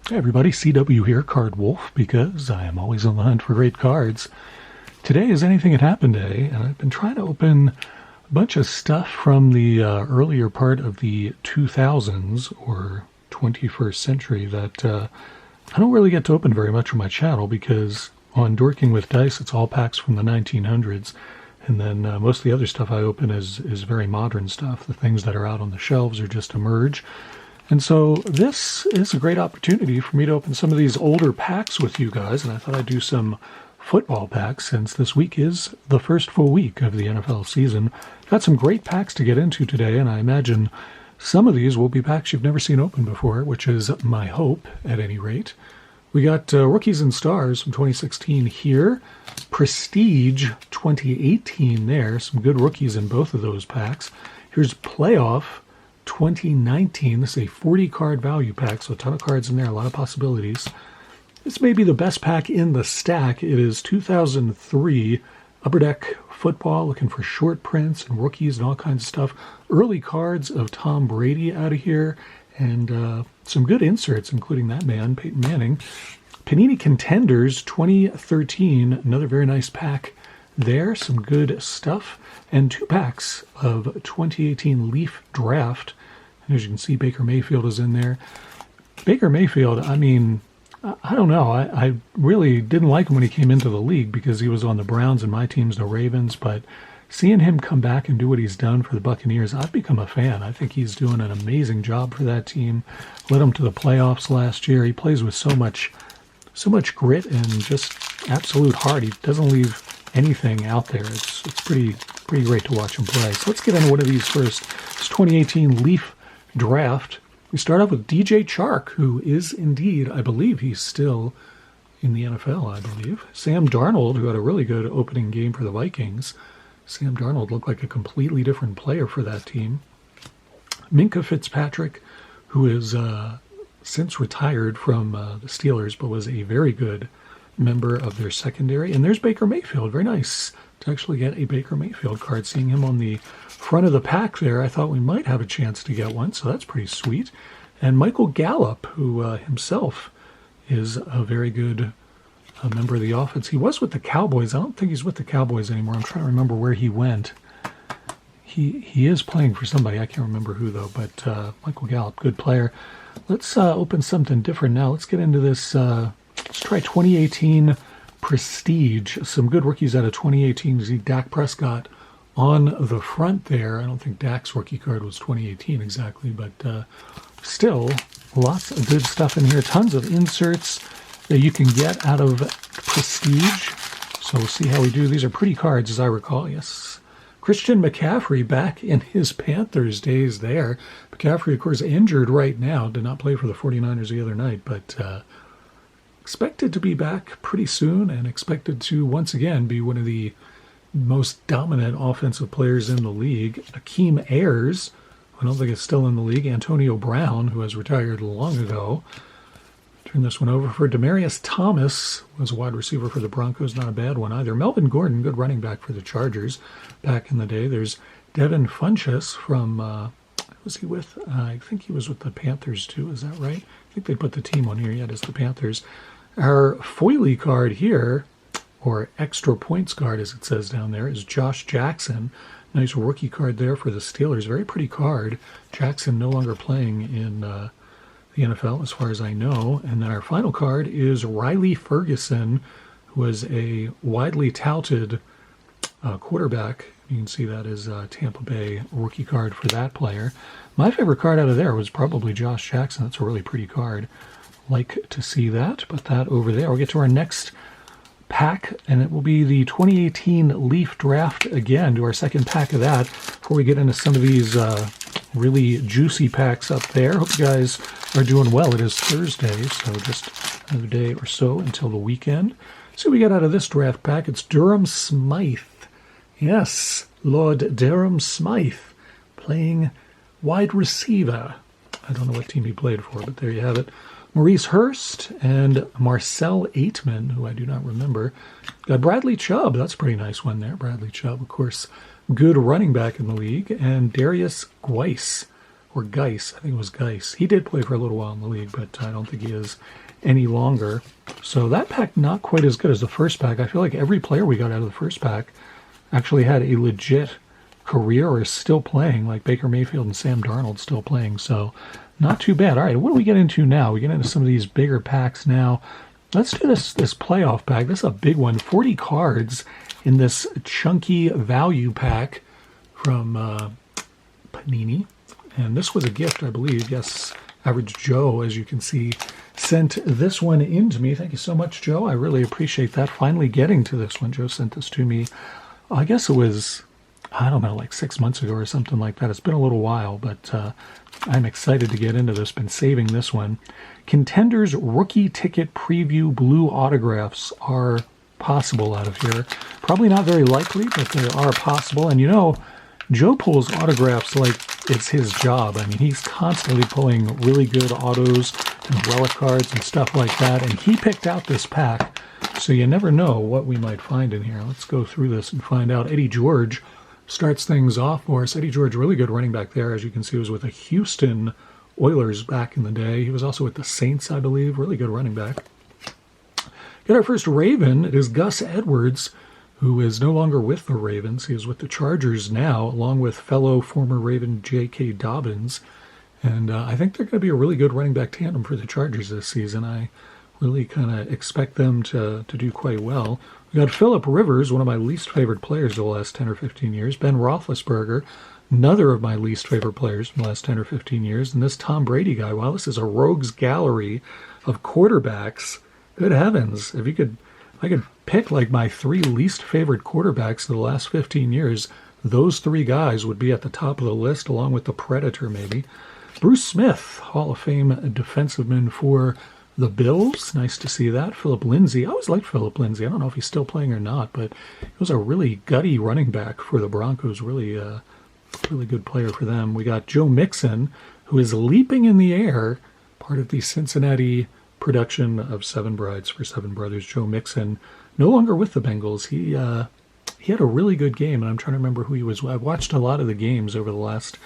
Hey everybody, CW here, Card Wolf, because I am always on the hunt for great cards. Today is Anything Can Happen Day, and I've been trying to open a bunch of stuff from the earlier part of the 2000s, or 21st century, that I don't really get to open very much on my channel, because on Dorking with Dice, it's all packs from the 1900s, and then most of the other stuff I open is very modern stuff. The things that are out on the shelves are just a merge. And so this is a great opportunity for me to open some of these older packs with you guys, and I thought I'd do some football packs since this week is the first full week of the NFL season. Got some great packs to get into today, and I imagine some of these will be packs you've never seen open before, which is my hope at any rate. We got Rookies and Stars from 2016 here, Prestige 2018 there, some good rookies in both of those packs. Here's Playoff 2019. This is a 40-card value pack, so a ton of cards in there, a lot of possibilities. This may be the best pack in the stack. It is 2003 Upper Deck Football, looking for short prints and rookies and all kinds of stuff. Early cards of Tom Brady out of here, and some good inserts, including that man, Peyton Manning. Panini Contenders 2013, another very nice pack there, some good stuff. And two packs of 2018 Leaf Draft. And as you can see, Baker Mayfield is in there. Baker Mayfield, I mean, I don't know. I really didn't like him when he came into the league because he was on the Browns and my team's the Ravens. But seeing him come back and do what he's done for the Buccaneers, I've become a fan. I think he's doing an amazing job for that team. Led them to the playoffs last year. He plays with so much grit and just absolute heart. He doesn't leave anything out there. It's pretty great to watch him play. So let's get into one of these first. It's 2018 Leaf Draft. We start off with DJ Chark, who is indeed, I believe he's still in the NFL, I believe. Sam Darnold, who had a really good opening game for the Vikings. Sam Darnold looked like a completely different player for that team. Minkah Fitzpatrick, who is since retired from the Steelers, but was a very good member of their secondary. And there's Baker Mayfield. Very nice to actually get a Baker Mayfield card. Seeing him on the front of the pack there, I thought we might have a chance to get one, so that's pretty sweet. And Michael Gallup, who himself is a very good member of the offense. He was with the Cowboys. I don't think he's with the Cowboys anymore. I'm trying to remember where he went. He is playing for somebody. I can't remember who, though, but Michael Gallup, good player. Let's open something different now. Let's get into this. Let's try 2018 Prestige. Some good rookies out of 2018. You see Dak Prescott on the front there. I don't think Dak's rookie card was 2018 exactly, but still lots of good stuff in here. Tons of inserts that you can get out of Prestige. So we'll see how we do. These are pretty cards, as I recall. Yes. Christian McCaffrey back in his Panthers days there. McCaffrey, of course, injured right now. Did not play for the 49ers the other night, but expected to be back pretty soon and expected to once again be one of the most dominant offensive players in the league. Akeem Ayers, I don't think is still in the league. Antonio Brown, who has retired long ago. Turn this one over for Demaryius Thomas, was a wide receiver for the Broncos. Not a bad one either. Melvin Gordon, good running back for the Chargers back in the day. There's Devin Funchess from, was he with? I think he was with the Panthers too. Is that right? I think they put the team on here. Yeah, it's the Panthers. Our foily card here, or extra points card as it says down there, is Josh Jackson. Nice rookie card there for the Steelers. Very pretty card. Jackson no longer playing in the NFL as far as I know. And then our final card is Riley Ferguson, who was a widely touted quarterback. You can see that is Tampa Bay rookie card for that player. My favorite card out of there was probably Josh Jackson. That's a really pretty card. Like to see that. Put that over there. We'll get to our next pack, and it will be the 2018 Leaf Draft again. Do our second pack of that before we get into some of these really juicy packs up there. Hope you guys are doing well. It is Thursday, so just another day or so until the weekend. So we got out of this draft pack. It's Durham Smythe. Yes, Lord Durham Smythe playing wide receiver. I don't know what team he played for, but there you have it. Maurice Hurst and Marcel Aitman, who I do not remember. Got Bradley Chubb. That's a pretty nice one there. Bradley Chubb, of course, good running back in the league. And Darius Guice or Geis. I think it was Geis. He did play for a little while in the league, but I don't think he is any longer. So that pack not quite as good as the first pack. I feel like every player we got out of the first pack actually had a legit career or is still playing, like Baker Mayfield and Sam Darnold still playing. So not too bad. All right, what do we get into now? We get into some of these bigger packs now. Let's do this playoff pack. This is a big one. 40 cards in this chunky value pack from Panini. And this was a gift, I believe. Yes, Average Joe, as you can see, sent this one in to me. Thank you so much, Joe. I really appreciate that. Finally getting to this one. Joe sent this to me. I guess it was, I don't know, like 6 months ago or something like that. It's been a little while, but I'm excited to get into this. Been saving this one. Contenders rookie ticket preview blue autographs are possible out of here. Probably not very likely, but they are possible. And you know, Joe pulls autographs like it's his job. I mean, he's constantly pulling really good autos and relic cards and stuff like that. And he picked out this pack, so you never know what we might find in here. Let's go through this and find out. Eddie George starts things off for us. Eddie George, really good running back there. As you can see, was with the Houston Oilers back in the day. He was also with the Saints, I believe. Really good running back. Get our first Raven. It is Gus Edwards, who is no longer with the Ravens. He is with the Chargers now, along with fellow former Raven J.K. Dobbins. And I think they're going to be a really good running back tandem for the Chargers this season. I really kind of expect them to do quite well. We got Phillip Rivers, one of my least favorite players of the last 10 or 15 years. Ben Roethlisberger, another of my least favorite players from the last 10 or 15 years. And this Tom Brady guy, wow, this is a rogues gallery of quarterbacks. Good heavens. If I could pick like my 3 least favorite quarterbacks of the last 15 years, those 3 guys would be at the top of the list, along with the Predator maybe. Bruce Smith, Hall of Fame defensiveman for the Bills. Nice to see that. Philip Lindsay. I always liked Philip Lindsay. I don't know if he's still playing or not, but he was a really gutty running back for the Broncos. Really good player for them. We got Joe Mixon, who is leaping in the air, part of the Cincinnati production of Seven Brides for Seven Brothers. Joe Mixon, no longer with the Bengals. He had a really good game, and I'm trying to remember who he was. I've watched a lot of the games over the last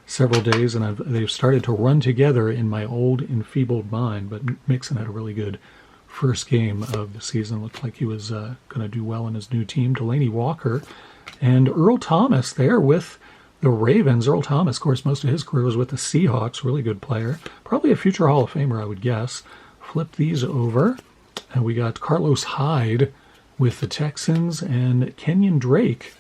several days, and they've started to run together in my old enfeebled mind. But Mixon had a really good first game of the season. Looked like he was going to do well in his new team. Delaney Walker and Earl Thomas there with the Ravens. Earl Thomas, of course, most of his career was with the Seahawks. Really good player. Probably a future Hall of Famer, I would guess. Flip these over, and we got Carlos Hyde with the Texans and Kenyon Drake.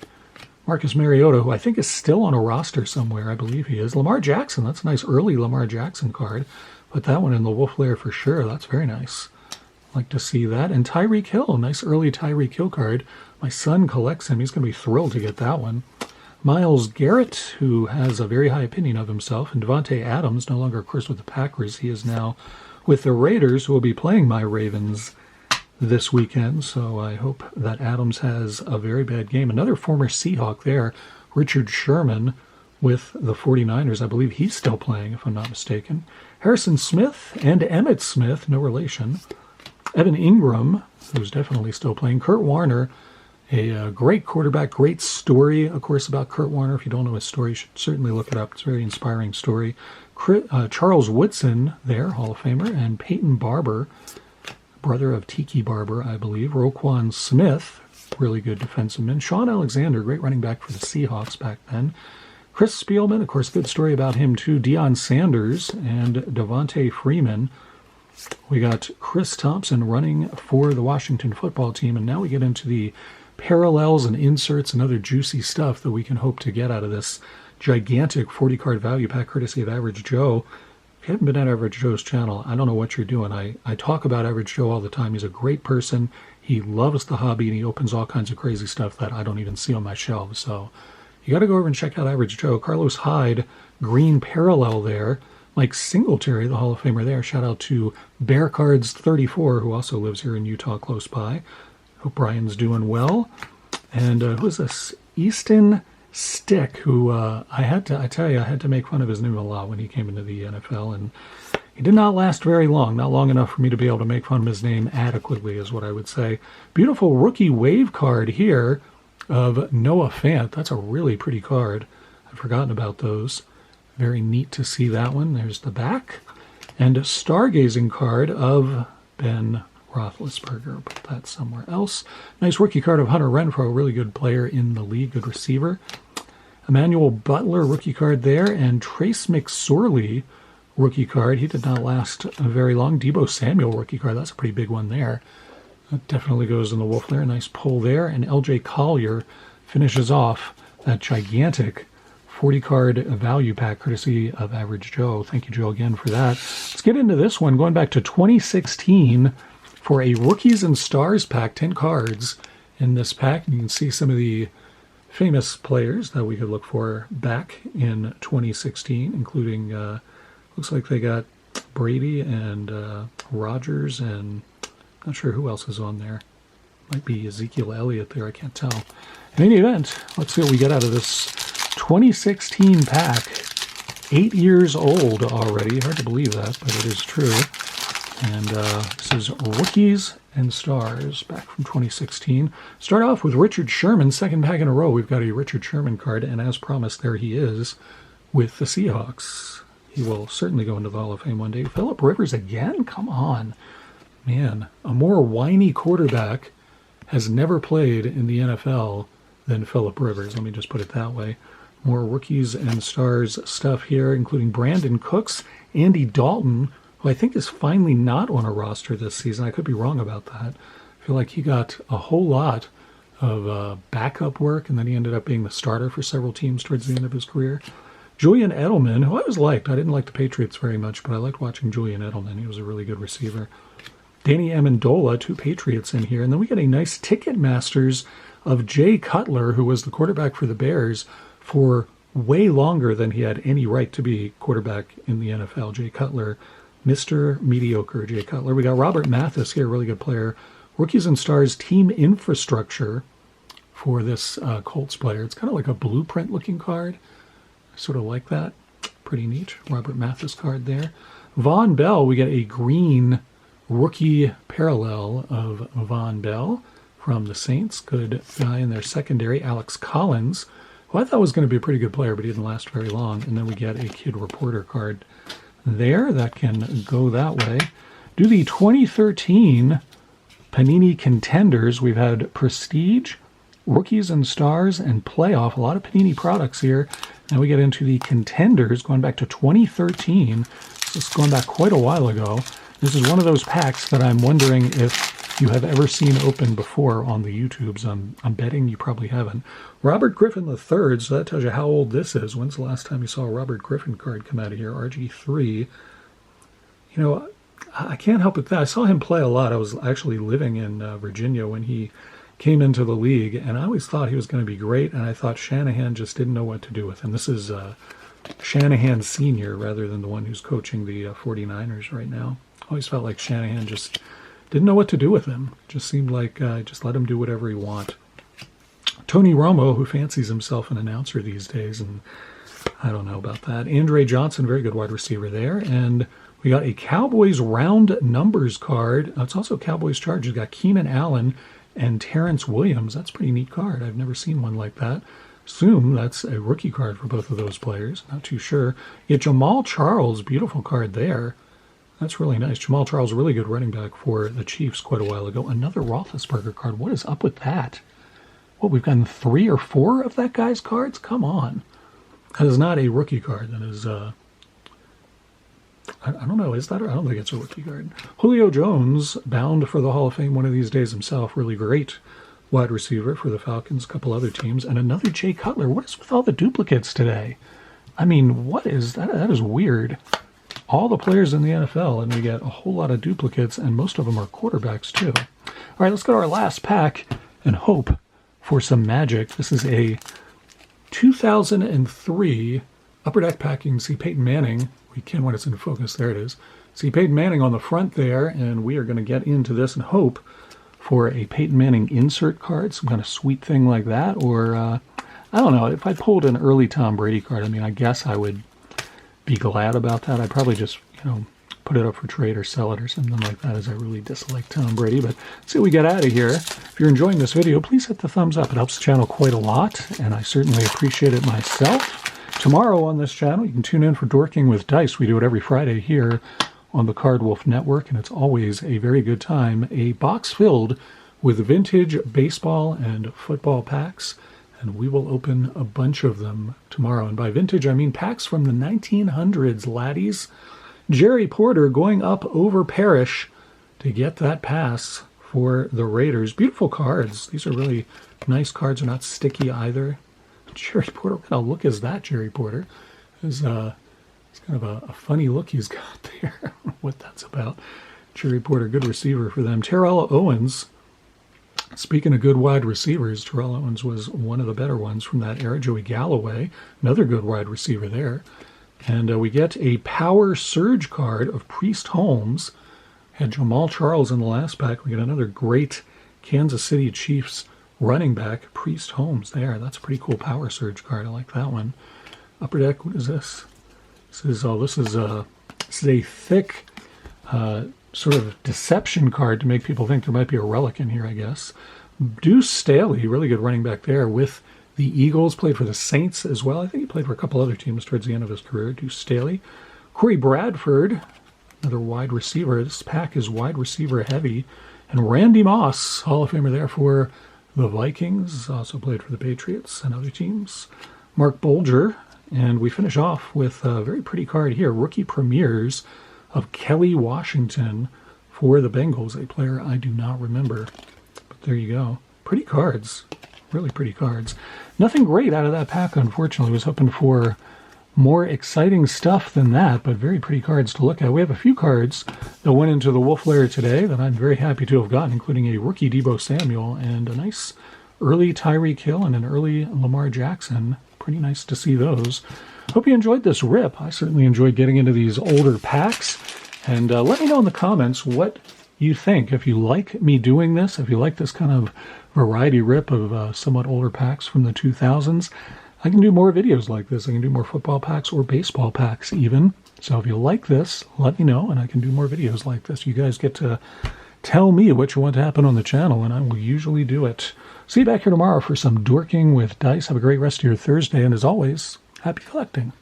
Marcus Mariota, who I think is still on a roster somewhere. I believe he is. Lamar Jackson. That's a nice early Lamar Jackson card. Put that one in the Wolf Lair for sure. That's very nice. Like to see that. And Tyreek Hill. Nice early Tyreek Hill card. My son collects him. He's going to be thrilled to get that one. Myles Garrett, who has a very high opinion of himself. And Devontae Adams, no longer, of course, with the Packers. He is now with the Raiders, who will be playing my Ravens this weekend. So I hope that Adams has a very bad game. Another former Seahawk there, Richard Sherman with the 49ers. I believe he's still playing, if I'm not mistaken. Harrison Smith and Emmitt Smith, no relation. Evan Ingram, who's definitely still playing. Kurt Warner, a great quarterback, great story, of course, about Kurt Warner. If you don't know his story, you should certainly look it up. It's a very inspiring story. Charles Woodson there, Hall of Famer, and Peyton Barber, brother of Tiki Barber, I believe. Roquan Smith, really good defenseman. Sean Alexander, great running back for the Seahawks back then. Chris Spielman, of course, good story about him too. Deion Sanders and Devontae Freeman. We got Chris Thompson running for the Washington football team, and now we get into the parallels and inserts and other juicy stuff that we can hope to get out of this gigantic 40-card value pack courtesy of Average Joe. If you haven't been at Average Joe's channel, I don't know what you're doing. I talk about Average Joe all the time. He's a great person. He loves the hobby, and he opens all kinds of crazy stuff that I don't even see on my shelves. So you got to go over and check out Average Joe. Carlos Hyde, green parallel there. Mike Singletary, the Hall of Famer there. Shout out to Bear Cards 34, who also lives here in Utah close by. Hope Brian's doing well. And who is this? Easton Stick, who I had to make fun of his name a lot when he came into the NFL, and he did not last very long, not long enough for me to be able to make fun of his name adequately, is what I would say. Beautiful rookie wave card here of Noah Fant. That's a really pretty card. I've forgotten about those. Very neat to see that one. There's the back. And a stargazing card of Ben Roethlisberger. Put that somewhere else. Nice rookie card of Hunter Renfrow, really good player in the league, good receiver. Emmanuel Butler, rookie card there. And Trace McSorley, rookie card. He did not last very long. Deebo Samuel, rookie card. That's a pretty big one there. That definitely goes in the wolf there. Nice pull there. And LJ Collier finishes off that gigantic 40-card value pack, courtesy of Average Joe. Thank you, Joe, again for that. Let's get into this one, going back to 2016 for a Rookies and Stars pack, 10 cards in this pack. You can see some of the famous players that we could look for back in 2016, including, looks like they got Brady and Rodgers, and not sure who else is on there. Might be Ezekiel Elliott there, I can't tell. In any event, let's see what we get out of this 2016 pack. 8 years old already. Hard to believe that, but it is true. And this is Rookies and Stars back from 2016. Start off with Richard Sherman. Second pack in a row, we've got a Richard Sherman card. And as promised, there he is with the Seahawks. He will certainly go into the Hall of Fame one day. Phillip Rivers again? Come on. Man, a more whiny quarterback has never played in the NFL than Phillip Rivers. Let me just put it that way. More Rookies and Stars stuff here, including Brandon Cooks, Andy Dalton, who I think is finally not on a roster this season. I could be wrong about that. I feel like he got a whole lot of backup work, and then he ended up being the starter for several teams towards the end of his career. Julian Edelman, who I always liked. I didn't like the Patriots very much, but I liked watching Julian Edelman. He was a really good receiver. Danny Amendola, 2 Patriots in here. And then we get a nice Ticketmasters of Jay Cutler, who was the quarterback for the Bears for way longer than he had any right to be quarterback in the NFL. Jay Cutler, Mr. Mediocre Jay Cutler. We got Robert Mathis here, really good player. Rookies and Stars team infrastructure for this Colts player. It's kind of like a blueprint-looking card. I sort of like that. Pretty neat. Robert Mathis card there. Von Bell, we get a green rookie parallel of Von Bell from the Saints. Good guy in their secondary. Alex Collins, who I thought was going to be a pretty good player, but he didn't last very long. And then we get a kid reporter card there that can go that way. Do the 2013 Panini Contenders. We've had Prestige, Rookies and Stars, and Playoff. A lot of Panini products here. Now we get into the Contenders, going back to 2013. This is going back quite a while ago. This is one of those packs that I'm wondering if you have ever seen open before on the YouTubes. I'm betting you probably haven't. Robert Griffin III, so that tells you how old this is. When's the last time you saw a Robert Griffin card come out of here? RG3. You know, I can't help it that I saw him play a lot. I was actually living in Virginia when he came into the league, and I always thought he was going to be great, and I thought Shanahan just didn't know what to do with him. This is Shanahan Sr. rather than the one who's coaching the 49ers right now. Always felt like Shanahan just didn't know what to do with him. Just seemed like just let him do whatever he want. Tony Romo, who fancies himself an announcer these days, and I don't know about that. Andre Johnson, very good wide receiver there. And we got a Cowboys round numbers card. It's also Cowboys Chargers. Got Keenan Allen and Terrence Williams. That's a pretty neat card. I've never seen one like that. Assume that's a rookie card for both of those players. Not too sure. Yeah, Jamal Charles, beautiful card there. That's really nice. Jamal Charles, really good running back for the Chiefs quite a while ago. Another Roethlisberger card. What is up with that? What, we've gotten 3 or 4 of that guy's cards? Come on. That is not a rookie card. That is, I don't know. Is that? I don't think it's a rookie card. Julio Jones, bound for the Hall of Fame one of these days himself. Really great wide receiver for the Falcons, a couple other teams. And another Jay Cutler. What is with all the duplicates today? I mean, what is that? That is weird. All the players in the NFL, and we get a whole lot of duplicates, and most of them are quarterbacks too. All right, let's go to our last pack and hope for some magic. This is a 2003 Upper Deck pack. You can see Peyton Manning. We can when it's in focus. There it is. See Peyton Manning on the front there, and we are going to get into this and hope for a Peyton Manning insert card, some kind of sweet thing like that, or I don't know. If I pulled an early Tom Brady card, I mean, I guess I would be glad about that. I'd probably just, put it up for trade or sell it or something like that, as I really dislike Tom Brady. But let's see what we get out of here. If you're enjoying this video, please hit the thumbs up. It helps the channel quite a lot, and I certainly appreciate it myself. Tomorrow on this channel, you can tune in for Dorking with Dice. We do it every Friday here on the Card Wolf Network, and it's always a very good time. A box filled with vintage baseball and football packs, and we will open a bunch of them tomorrow. And by vintage, I mean packs from the 1900s, laddies. Jerry Porter going up over Parrish to get that pass for the Raiders. Beautiful cards. These are really nice cards. They're not sticky either. Jerry Porter, what kind of look is that, Jerry Porter? It's kind of a funny look he's got there. I don't know what that's about. Jerry Porter, good receiver for them. Terrell Owens, speaking of good wide receivers, Terrell Owens was one of the better ones from that era. Joey Galloway, another good wide receiver there. And we get a power surge card of Priest Holmes. Had Jamal Charles in the last pack. We get another great Kansas City Chiefs running back, Priest Holmes there. That's a pretty cool power surge card. I like that one. Upper deck, what is this? This is a thick sort of deception card to make people think there might be a relic in here, I guess. Deuce Staley, really good running back there with the Eagles. Played for the Saints as well. I think he played for a couple other teams towards the end of his career. Deuce Staley. Corey Bradford, another wide receiver. This pack is wide receiver heavy. And Randy Moss, Hall of Famer there for the Vikings, also played for the Patriots and other teams. Mark Bolger, and we finish off with a very pretty card here, Rookie Premieres of Kelly Washington for the Bengals, a player I do not remember. But there you go. Pretty cards, really pretty cards. Nothing great out of that pack, unfortunately. I was hoping for more exciting stuff than that, but very pretty cards to look at. We have a few cards that went into the Wolf Lair today that I'm very happy to have gotten, including a rookie Deebo Samuel and a nice early Tyreek Hill and an early Lamar Jackson. Pretty nice to see those. Hope you enjoyed this rip. I certainly enjoyed getting into these older packs. And let me know in the comments what you think. If you like me doing this, if you like this kind of variety rip of somewhat older packs from the 2000s, I can do more videos like this. I can do more football packs or baseball packs even. So if you like this, let me know, and I can do more videos like this. You guys get to tell me what you want to happen on the channel, and I will usually do it. See you back here tomorrow for some Dorking with Dice. Have a great rest of your Thursday, and as always, happy collecting.